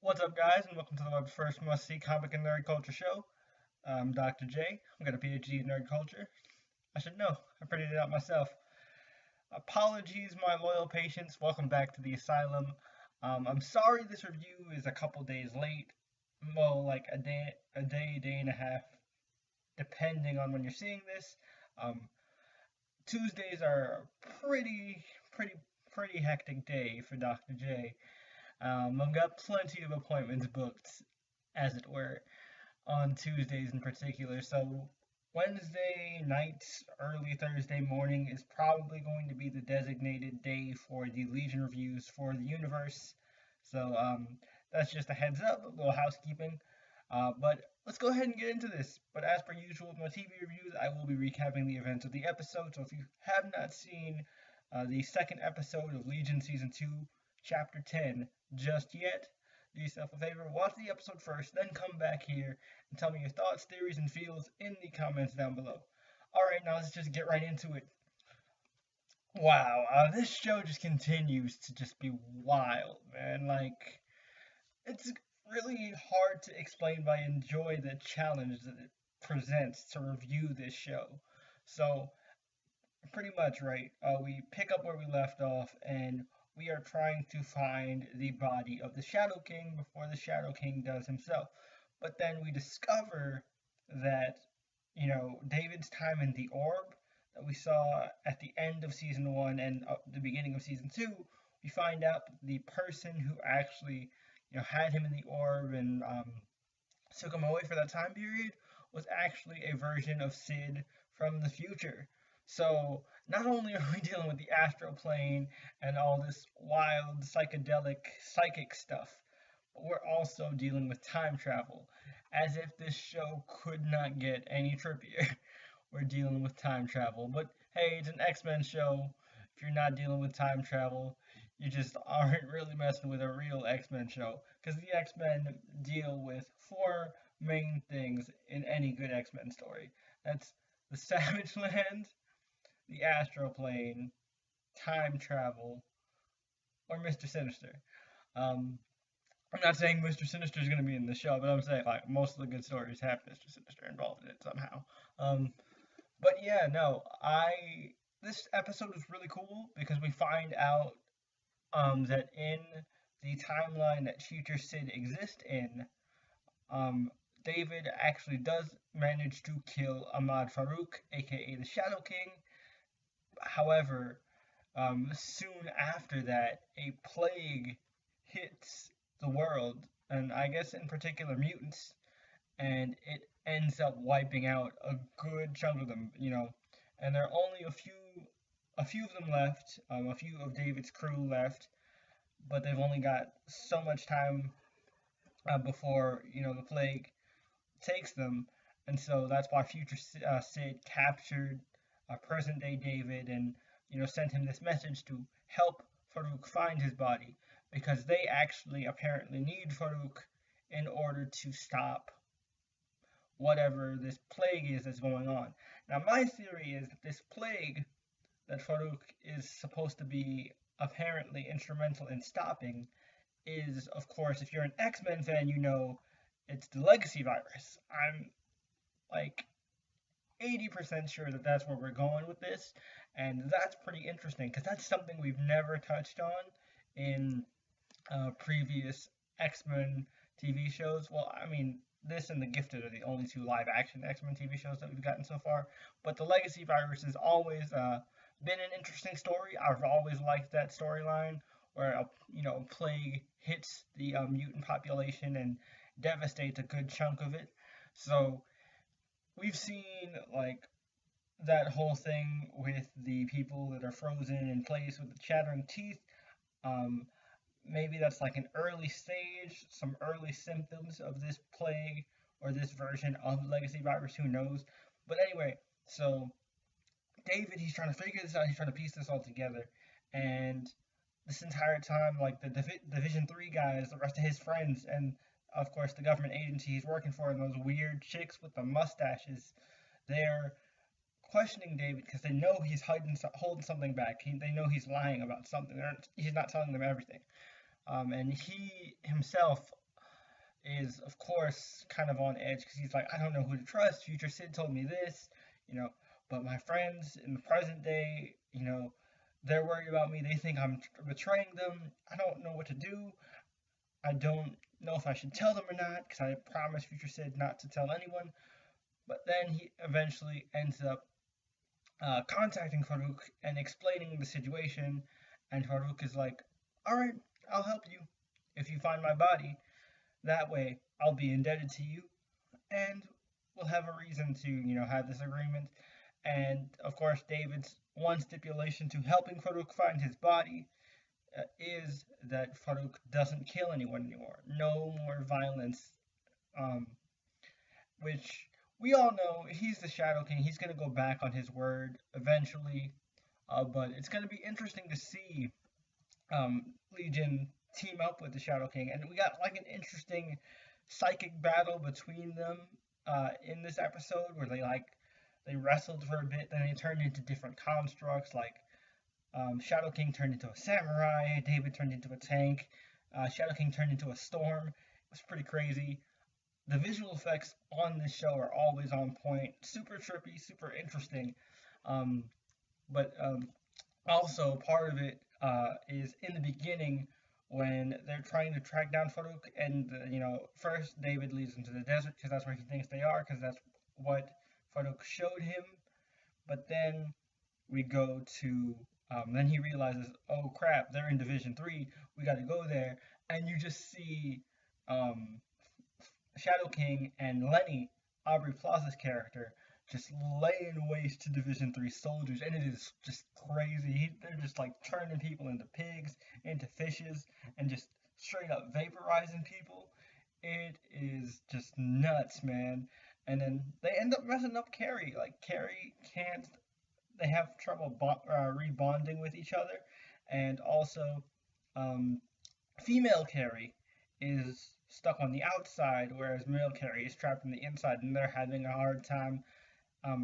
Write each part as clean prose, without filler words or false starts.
What's up, guys, and welcome to the web's first must-see comic and nerd culture show. I'm Dr. J. I've got a PhD in nerd culture. I should know. I printed it out myself. Apologies, my loyal patients. Welcome back to the Asylum. I'm sorry this review is a couple days late. Well, like a day and a half, depending on when you're seeing this. Um, Tuesdays are a pretty hectic day for Dr. J. I've got plenty of appointments booked, as it were, on Tuesdays in particular. So Wednesday night, early Thursday morning is probably going to be the designated day for the Legion reviews for the universe. So that's just a heads up, a little housekeeping. But let's go ahead and get into this. But as per usual with my TV reviews, I will be recapping the events of the episode. So if you have not seen the second episode of Legion Season 2, Chapter 10 just yet, do yourself a favor, watch the episode first, then come back here and tell me your thoughts, theories, and feels in the comments down below. Alright, now let's just get right into it. Wow, this show just continues to just be wild, man. Like, it's really hard to explain, but I enjoy the challenge that it presents to review this show. So, pretty much, right, we pick up where we left off, and we are trying to find the body of the Shadow King before the Shadow King does himself. But then we discover that, David's time in the orb that we saw at the end of season 1 and the beginning of season 2, we find out that the person who actually, had him in the orb and took him away for that time period was actually a version of Sid from the future. So not only are we dealing with the astral plane and all this wild psychedelic psychic stuff, but we're also dealing with time travel. As if this show could not get any trippier. We're dealing with time travel. But hey, it's an X-Men show. If you're not dealing with time travel, you just aren't really messing with a real X-Men show. Because the X-Men deal with four main things in any good X-Men story. That's the Savage Land, the astral plane, time travel, or Mr. Sinister. I'm not saying Mr. Sinister is going to be in the show, but I'm saying like most of the good stories have Mr. Sinister involved in it somehow. But yeah, no, this episode was really cool because we find out that in the timeline that future Sid exists in, David actually does manage to kill Ahmad Farouk, aka the Shadow King. However, soon after that, a plague hits the world, and I guess in particular mutants, and it ends up wiping out a good chunk of them, and there are only a few of them left, a few of David's crew left, but they've only got so much time before, the plague takes them, and so that's why future Sid captured present day David and, sent him this message to help Farouk find his body, because they actually apparently need Farouk in order to stop whatever this plague is that's going on. Now, my theory is that this plague that Farouk is supposed to be apparently instrumental in stopping is, of course, if you're an X-Men fan, it's the legacy virus. I'm like 80% sure that that's where we're going with this, and that's pretty interesting because that's something we've never touched on in previous X-Men TV shows. Well, I mean, this and The Gifted are the only two live-action X-Men TV shows that we've gotten so far, but the legacy virus has always been an interesting story. I've always liked that storyline where a plague hits the mutant population and devastates a good chunk of it. So we've seen like that whole thing with the people that are frozen in place with the chattering teeth. Maybe that's like an early stage, some early symptoms of this plague or this version of the legacy virus, who knows. But anyway, so David, he's trying to figure this out, he's trying to piece this all together, and this entire time, like the Division 3 guys, the rest of his friends, and of course the government agency he's working for, and those weird chicks with the mustaches, they're questioning David because they know he's holding something back. They know he's lying about something. He's not telling them everything. And he himself is, of course, kind of on edge because he's like, I don't know who to trust. Future Sid told me this, you know, but my friends in the present day, they're worried about me. They think I'm betraying them. I don't know what to do. I don't know if I should tell them or not because I promised Future Sid not to tell anyone. But then he eventually ends up contacting Farouk and explaining the situation. And Farouk is like, all right, I'll help you if you find my body. That way, I'll be indebted to you, and we'll have a reason to, have this agreement. And of course, David's one stipulation to helping Farouk find his body is that Farouk doesn't kill anyone anymore. No more violence, um, which we all know he's the Shadow King. He's going to go back on his word eventually, but it's going to be interesting to see Legion team up with the Shadow King, and we got like an interesting psychic battle between them in this episode where they wrestled for a bit, then they turned into different constructs. Like Shadow King turned into a samurai, David turned into a tank, Shadow King turned into a storm. It was pretty crazy. The visual effects on this show are always on point, super trippy, super interesting. Um, but also part of it is in the beginning when they're trying to track down Farouk, and first David leads them to the desert because that's where he thinks they are, because that's what Farouk showed him. But then we go to then he realizes, oh crap, they're in Division 3. We got to go there, and you just see um, Shadow King and Lenny, Aubrey Plaza's character, just laying waste to Division 3 soldiers, and it is just crazy. They're just like turning people into pigs, into fishes, and just straight up vaporizing people. It is just nuts, man. And then they end up messing up Carrie. Like Carrie can't. They have trouble rebonding with each other, and also um, female Carrie is stuck on the outside, whereas male Carrie is trapped on the inside, and they're having a hard time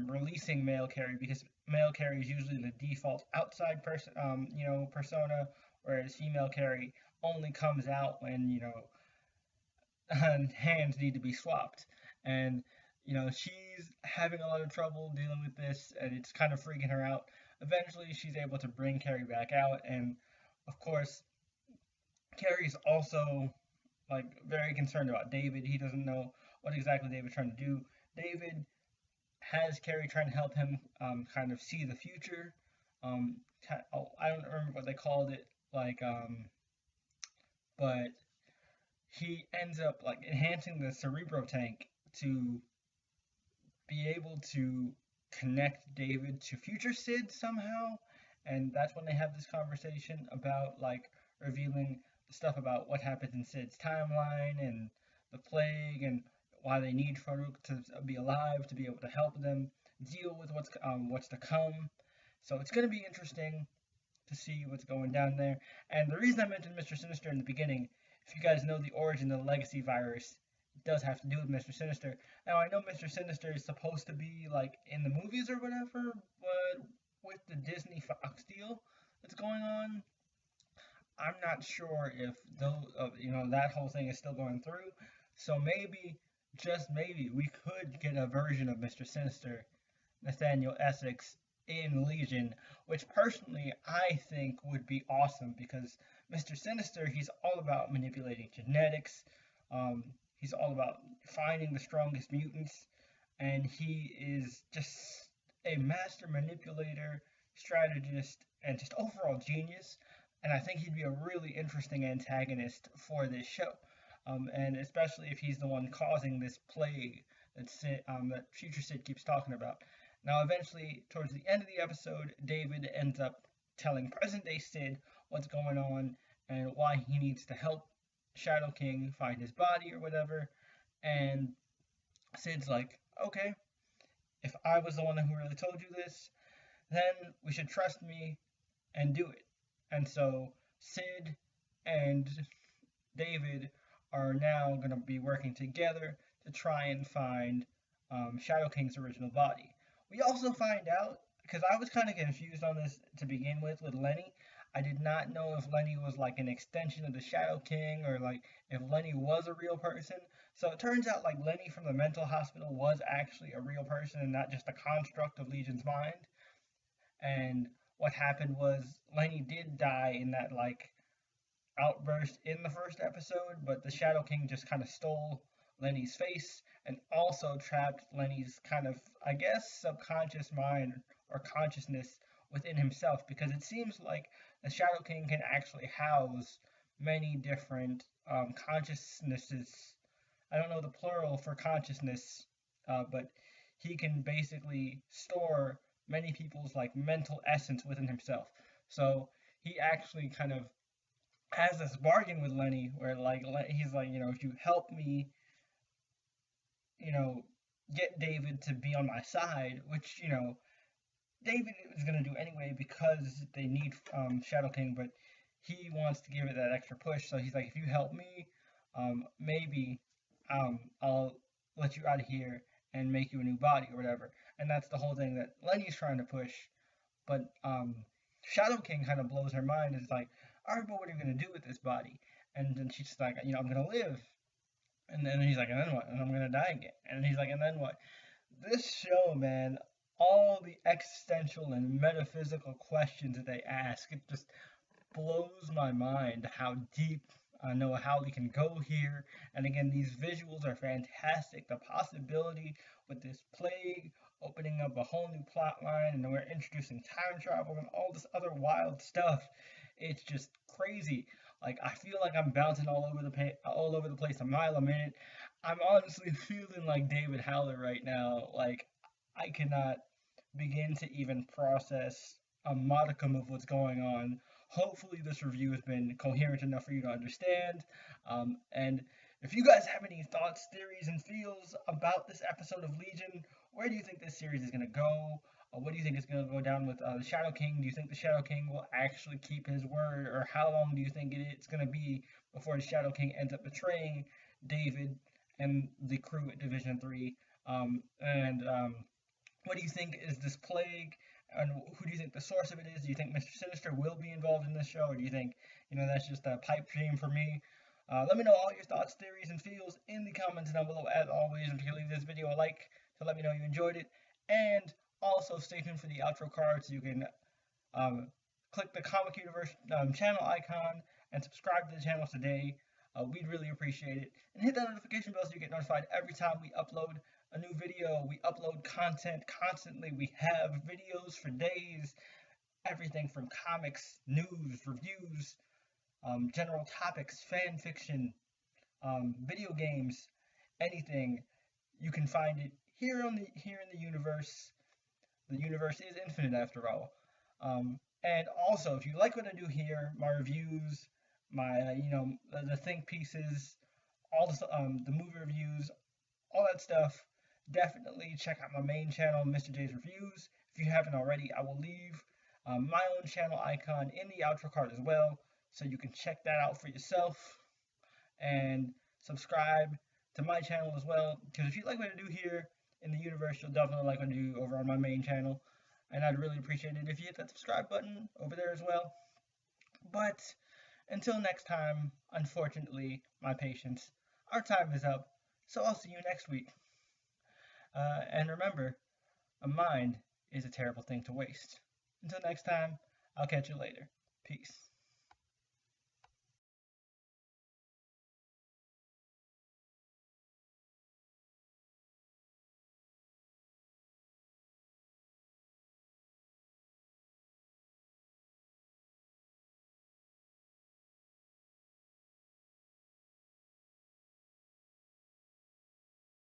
releasing male Carrie because male Carrie is usually the default outside person, persona, whereas female Carrie only comes out when hands need to be swapped, and she's having a lot of trouble dealing with this, and it's kind of freaking her out. Eventually, she's able to bring Carrie back out, and of course, Carrie's also like very concerned about David. He doesn't know what exactly David's trying to do. David has Carrie trying to help him kind of see the future. Um, I don't remember what they called it, but he ends up like enhancing the Cerebro tank to be able to connect David to future Sid somehow, and that's when they have this conversation about like revealing the stuff about what happens in Sid's timeline and the plague and why they need Farouk to be alive to be able to help them deal with what's to come. So it's going to be interesting to see what's going down there. And the reason I mentioned Mr. Sinister in the beginning, if you guys know the origin of the legacy virus, it does have to do with Mr. Sinister. Now I know Mr. Sinister is supposed to be like in the movies or whatever, but with the Disney Fox deal that's going on, I'm not sure if that whole thing is still going through. So maybe, just maybe, we could get a version of Mr. Sinister, Nathaniel Essex, in Legion, which personally I think would be awesome because Mr. Sinister, he's all about manipulating genetics. Um, he's all about finding the strongest mutants, and he is just a master manipulator, strategist, and just overall genius. And I think he'd be a really interesting antagonist for this show, and especially if he's the one causing this plague that Future Sid keeps talking about. Now, eventually, towards the end of the episode, David ends up telling present-day Sid what's going on and why he needs to help Shadow King find his body or whatever. And Sid's like, okay, if I was the one who really told you this, then we should trust me and do it. And so Sid and David are now going to be working together to try and find Shadow King's original body. We also find out, because I was kind of confused on this to begin with Lenny. I did not know if Lenny was like an extension of the Shadow King or like if Lenny was a real person. So it turns out like Lenny from the mental hospital was actually a real person and not just a construct of Legion's mind. And what happened was Lenny did die in that like outburst in the first episode, but the Shadow King just kind of stole Lenny's face and also trapped Lenny's kind of, I guess, subconscious mind or consciousness within himself because it seems like the Shadow King can actually house many different consciousnesses. I don't know the plural for consciousness, but he can basically store many people's like mental essence within himself. So he actually kind of has this bargain with Lenny where like he's like, if you help me, you know, get David to be on my side, which, David is going to do anyway because they need Shadow King, but he wants to give it that extra push. So he's like, if you help me, maybe I'll let you out of here and make you a new body or whatever. And that's the whole thing that Lenny's trying to push. But Shadow King kind of blows her mind. It's like, all right, but what are you going to do with this body? And then she's like, I'm going to live. And then he's like, and then what? And I'm going to die again. And he's like, and then what? This show, man, all the existential and metaphysical questions that they ask, it just blows my mind how deep Noah Hawley can go here. And again, these visuals are fantastic. The possibility with this plague opening up a whole new plot line, and we're introducing time travel and all this other wild stuff. It's just crazy. Like I feel like I'm bouncing all over the place a mile a minute. I'm honestly feeling like David Howler right now. Like I cannot begin to even process a modicum of what's going on. Hopefully, this review has been coherent enough for you to understand. And if you guys have any thoughts, theories, and feels about this episode of Legion, where do you think this series is going to go? What do you think is going to go down with the Shadow King? Do you think the Shadow King will actually keep his word? Or how long do you think it's going to be before the Shadow King ends up betraying David and the crew at Division 3? What do you think is this plague? And who do you think the source of it is? Do you think Mr. Sinister will be involved in this show? Or do you think, that's just a pipe dream for me? Let me know all your thoughts, theories, and feels in the comments down below. As always, if you can leave this video a like to let me know you enjoyed it. And also stay tuned for the outro card so you can click the Comic Universe channel icon and subscribe to the channel today. We'd really appreciate it. And hit that notification bell so you get notified every time we upload a new video. We upload content constantly. We have videos for days. Everything from comics, news, reviews, general topics, fan fiction, video games, anything. You can find it here in the universe. The universe is infinite after all. And also, if you like what I do here, my reviews, my the think pieces, all the movie reviews, all that stuff, definitely check out my main channel, Mr. J's Reviews. If you haven't already, I will leave my own channel icon in the outro card as well, so you can check that out for yourself and subscribe to my channel as well. Because if you like what I do here in the universe, you'll definitely like what I do over on my main channel, and I'd really appreciate it if you hit that subscribe button over there as well. But until next time, unfortunately, my patience, our time is up, so I'll see you next week. And remember, a mind is a terrible thing to waste. Until next time, I'll catch you later. Peace.